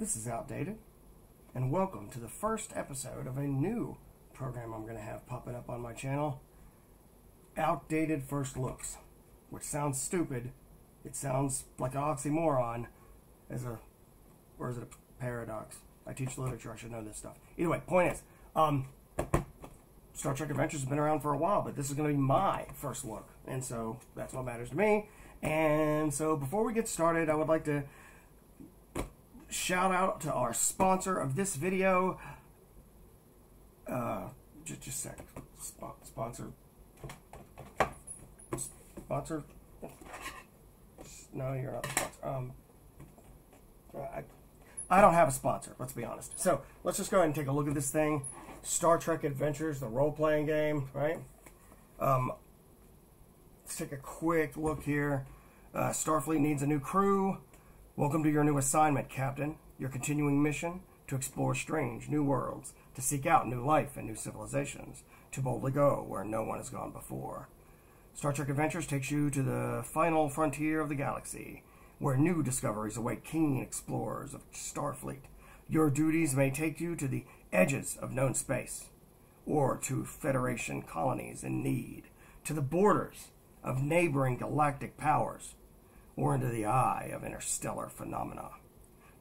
This is Outdated, and welcome to the first episode of a new program I'm going to have popping up on my channel, Outdated First Looks, which sounds stupid. It sounds like an oxymoron, or is it a paradox? I teach literature, I should know this stuff. Either way, point is, Star Trek Adventures has been around for a while, but this is going to be my first look, and so that's what matters to me. And so before we get started, I would like to shout out to our sponsor of this video. Just a second. Sponsor. No, you're not the sponsor. I don't have a sponsor, let's be honest. So let's just go ahead and take a look at this thing. Star Trek Adventures, the role-playing game, right? Let's take a quick look here. Starfleet needs a new crew. Welcome to your new assignment, Captain. Your continuing mission: to explore strange new worlds, to seek out new life and new civilizations, to boldly go where no one has gone before. Star Trek Adventures takes you to the final frontier of the galaxy, where new discoveries await keen explorers of Starfleet. Your duties may take you to the edges of known space, or to Federation colonies in need, to the borders of neighboring galactic powers, or into the eye of interstellar phenomena.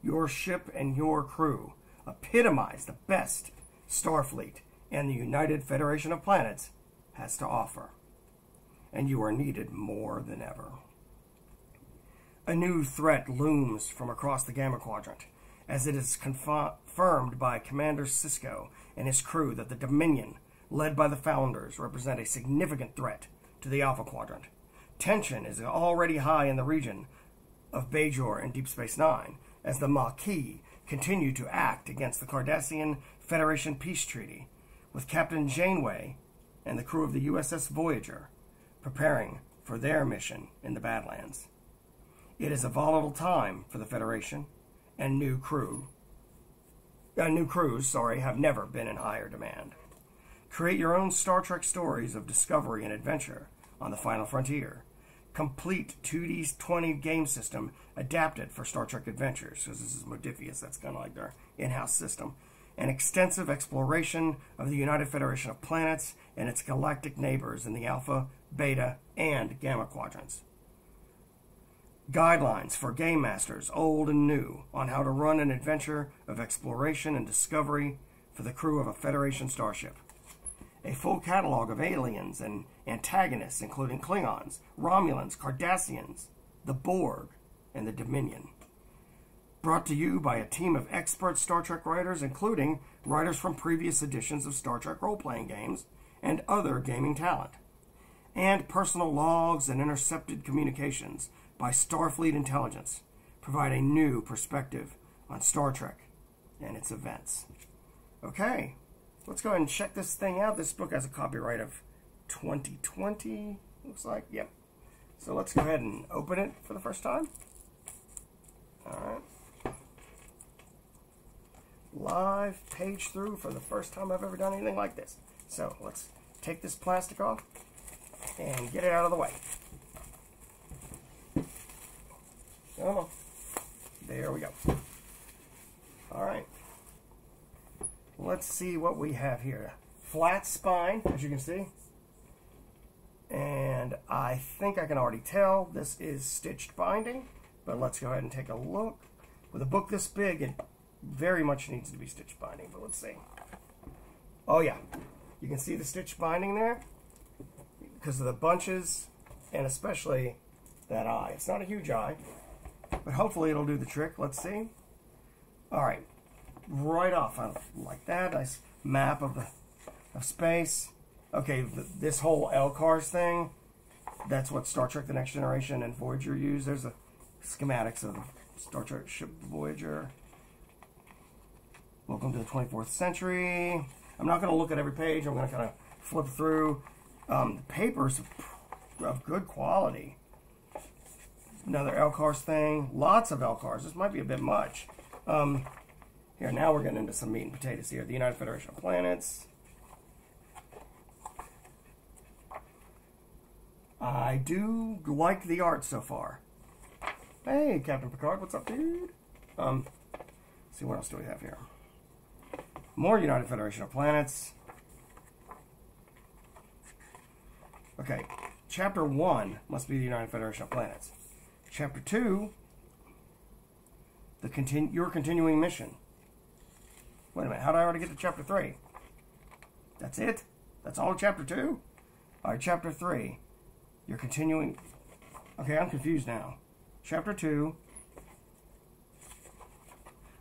Your ship and your crew epitomize the best Starfleet and the United Federation of Planets has to offer, and you are needed more than ever. A new threat looms from across the Gamma Quadrant, as it is confirmed by Commander Sisko and his crew that the Dominion, led by the Founders, represent a significant threat to the Alpha Quadrant. Tension is already high in the region of Bajor and Deep Space Nine, as the Maquis continue to act against the Cardassian Federation Peace Treaty, with Captain Janeway and the crew of the USS Voyager preparing for their mission in the Badlands. It is a volatile time for the Federation, and new crews have never been in higher demand. Create your own Star Trek stories of discovery and adventure on the final frontier. Complete 2D20 game system adapted for Star Trek Adventures, because this is Modiphius, that's kind of like their in-house system. An extensive exploration of the United Federation of Planets and its galactic neighbors in the Alpha, Beta, and Gamma quadrants. Guidelines for game masters, old and new, on how to run an adventure of exploration and discovery for the crew of a Federation starship. A full catalog of aliens and antagonists, including Klingons, Romulans, Cardassians, the Borg, and the Dominion. Brought to you by a team of expert Star Trek writers, including writers from previous editions of Star Trek role-playing games and other gaming talent. And personal logs and intercepted communications by Starfleet Intelligence provide a new perspective on Star Trek and its events. Okay. Let's go ahead and check this thing out. This book has a copyright of 2020, looks like. Yep. So let's go ahead and open it for the first time. All right. Live page through for the first time I've ever done anything like this. So let's take this plastic off and get it out of the way. Come on. There we go. All right. Let's see what we have here. Flat spine, as you can see. And I think I can already tell this is stitched binding, but let's go ahead and take a look. With a book this big, it very much needs to be stitched binding, but let's see. Oh yeah, you can see the stitched binding there because of the bunches and especially that eye. It's not a huge eye, but hopefully it'll do the trick. Let's see. All right. Right off, I like that. Nice map of space. Okay, this whole LCARS thing, that's what Star Trek The Next Generation and Voyager use. There's the schematics of the Star Trek ship Voyager. Welcome to the 24th century. I'm not going to look at every page. I'm going to kind of flip through. The paper's of good quality. Another LCARS thing. Lots of LCARS. This might be a bit much. Here, now we're getting into some meat and potatoes here. The United Federation of Planets. I do like the art so far. Hey, Captain Picard, what's up, dude? see, what else do we have here? More United Federation of Planets. Okay, Chapter 1 must be the United Federation of Planets. Chapter 2, your continuing mission. Wait a minute, how did I already get to Chapter 3? That's it? That's all of Chapter 2? Alright, Chapter 3. Your continuing... Okay, I'm confused now. Chapter 2.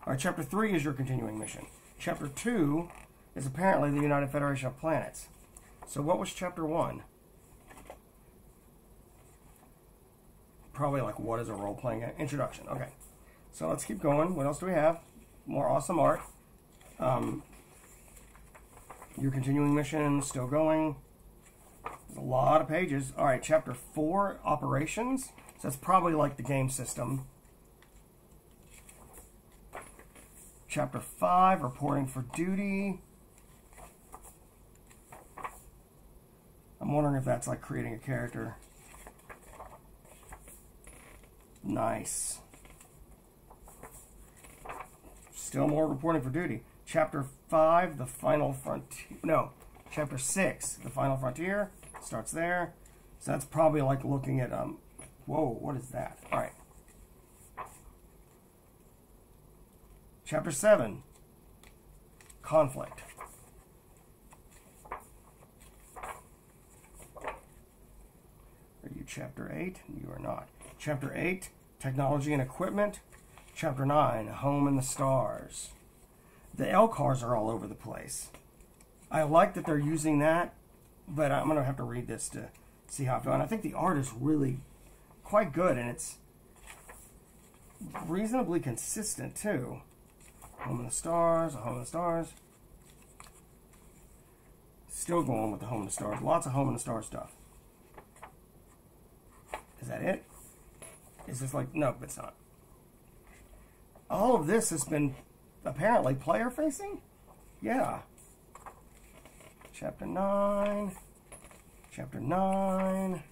Alright, Chapter 3 is your continuing mission. Chapter 2 is apparently the United Federation of Planets. So what was Chapter 1? Probably like, what is a role-playing introduction? Okay, so let's keep going. What else do we have? More awesome art. Your continuing mission, still going. A lot of pages. All right, Chapter 4, Operations. So that's probably like the game system. Chapter 5, Reporting for Duty. I'm wondering if that's like creating a character. Nice. Still more Reporting for Duty. Chapter 5, The Final Frontier. No, Chapter 6, The Final Frontier. Starts there. So that's probably like looking at, whoa, what is that? All right. Chapter 7, Conflict. Are you Chapter 8? You are not. Chapter 8, Technology and Equipment. Chapter 9, Home in the Stars. The LCARS are all over the place. I like that they're using that, but I'm going to have to read this to see how I feel. And I think the art is really quite good, and it's reasonably consistent, too. Home in the Stars, Home in the Stars. Still going with the Home in the Stars. Lots of Home in the Stars stuff. Is that it? Is this like... Nope, it's not. All of this has been apparently player-facing? Yeah. Chapter 9. Chapter 9.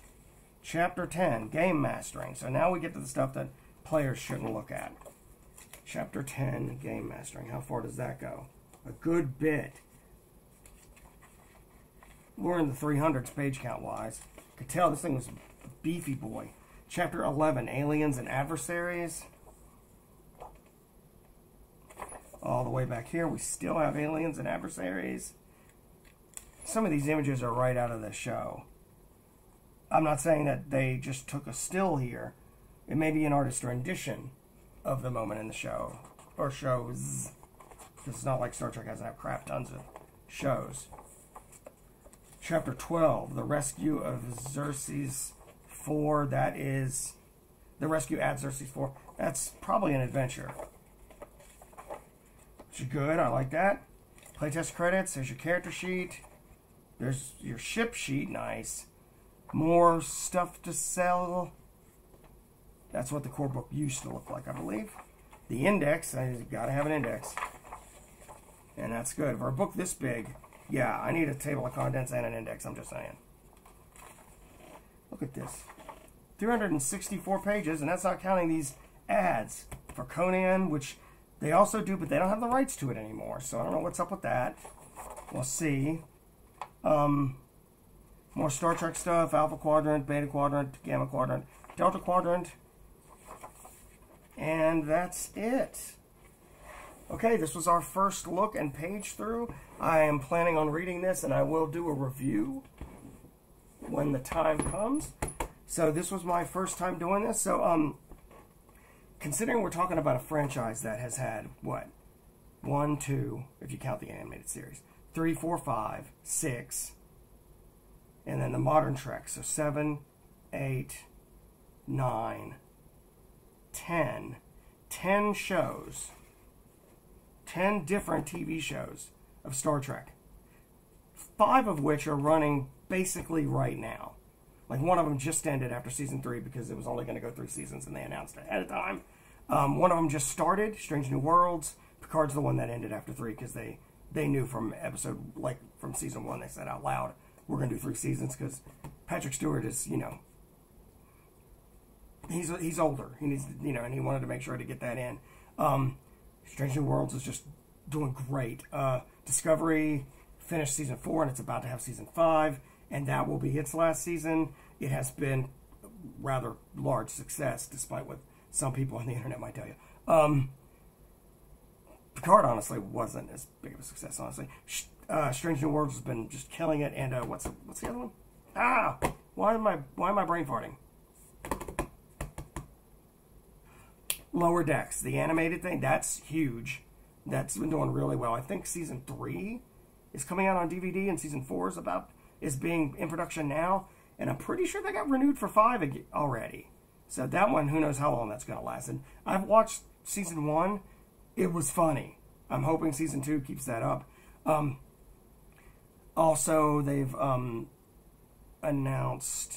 Chapter 10, Game Mastering. So now we get to the stuff that players shouldn't look at. Chapter 10, Game Mastering. How far does that go? A good bit. We're in the 300s page count-wise. Could tell this thing was a beefy boy. Chapter 11, Aliens and Adversaries. All the way back here, we still have Aliens and Adversaries. Some of these images are right out of the show. I'm not saying that they just took a still here. It may be an artist rendition of the moment in the show. Or shows. It's not like Star Trek doesn't have crap tons of shows. Chapter 12, The Rescue of Xerxes 4. That is... The Rescue at Xerxes 4. That's probably an adventure. Which is good. I like that. Playtest credits. There's your character sheet. There's your ship sheet. Nice. More stuff to sell. That's what the core book used to look like, I believe. The index. I gotta have an index. And that's good. For a book this big, yeah, I need a table of contents and an index, I'm just saying. Look at this. 364 pages, and that's not counting these ads for Conan, which they also do, but they don't have the rights to it anymore. So I don't know what's up with that. We'll see. More Star Trek stuff. Alpha Quadrant, Beta Quadrant, Gamma Quadrant, Delta Quadrant. And that's it. Okay, this was our first look and page through. I am planning on reading this, and I will do a review when the time comes. So this was my first time doing this. So, considering we're talking about a franchise that has had, what? 1, 2, if you count the animated series. 3, 4, 5, 6. And then the modern Trek. So 7, 8, 9, 10. 10 shows. 10 different TV shows of Star Trek. 5 of which are running basically right now. Like one of them just ended after season 3 because it was only going to go 3 seasons and they announced it ahead of time. One of them just started, Strange New Worlds. Picard's the one that ended after 3 because they knew from from season 1, they said out loud, we're going to do 3 seasons because Patrick Stewart is, you know, he's older. He needs, you know, and he wanted to make sure to get that in. Strange New Worlds is just doing great. Discovery finished season 4, and it's about to have season 5, and that will be its last season. It has been a rather large success, despite what some people on the internet might tell you. Picard, honestly, wasn't as big of a success, honestly. Strange New Worlds has been just killing it, and what's the other one? Why am I brain farting? Lower Decks, the animated thing, that's huge. That's been doing really well. I think season 3 is coming out on DVD, and season 4 is being in production now, and I'm pretty sure they got renewed for 5 already. So that one, who knows how long that's going to last. And I've watched season 1. It was funny. I'm hoping season 2 keeps that up. Also, they've announced...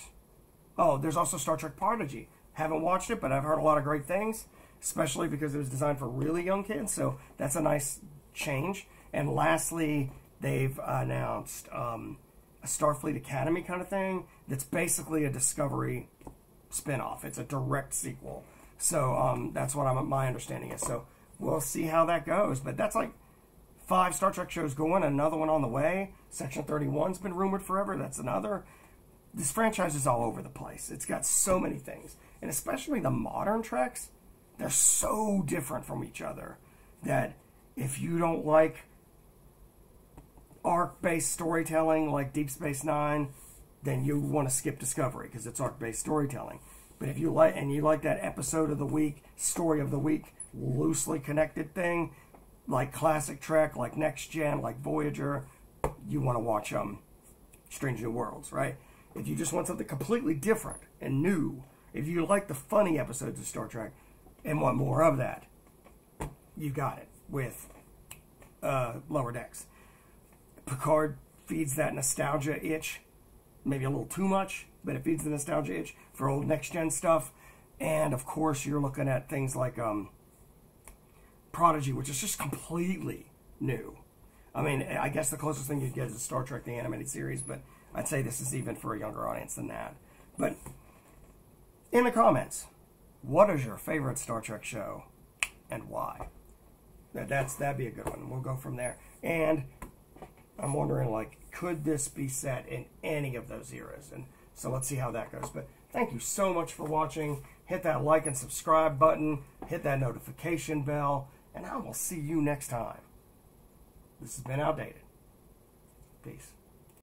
Oh, there's also Star Trek Prodigy. Haven't watched it, but I've heard a lot of great things, especially because it was designed for really young kids, so that's a nice change. And lastly, they've announced a Starfleet Academy kind of thing that's basically a Discovery spinoff. It's a direct sequel. So that's what my understanding is. So we'll see how that goes. But that's like 5 Star Trek shows going, another one on the way. Section 31's been rumored forever. That's another. This franchise is all over the place. It's got so many things. And especially the modern Treks, they're so different from each other that if you don't like arc-based storytelling like Deep Space Nine, then you want to skip Discovery because it's arc-based storytelling. But if you like that episode of the week, story of the week, loosely connected thing, like classic Trek, like Next Gen, like Voyager, you want to watch Strange New Worlds, right? If you just want something completely different and new, if you like the funny episodes of Star Trek and want more of that, you got it with Lower Decks. Picard feeds that nostalgia itch, maybe a little too much, but it feeds the nostalgia itch for old next-gen stuff. And, of course, you're looking at things like Prodigy, which is just completely new. I mean, I guess the closest thing you'd get is Star Trek, the animated series, but I'd say this is even for a younger audience than that. But in the comments, what is your favorite Star Trek show and why? That'd be a good one. We'll go from there. And I'm wondering, like, could this be set in any of those eras? And so let's see how that goes. But thank you so much for watching. Hit that like and subscribe button. Hit that notification bell. And I will see you next time. This has been Outdated. Peace.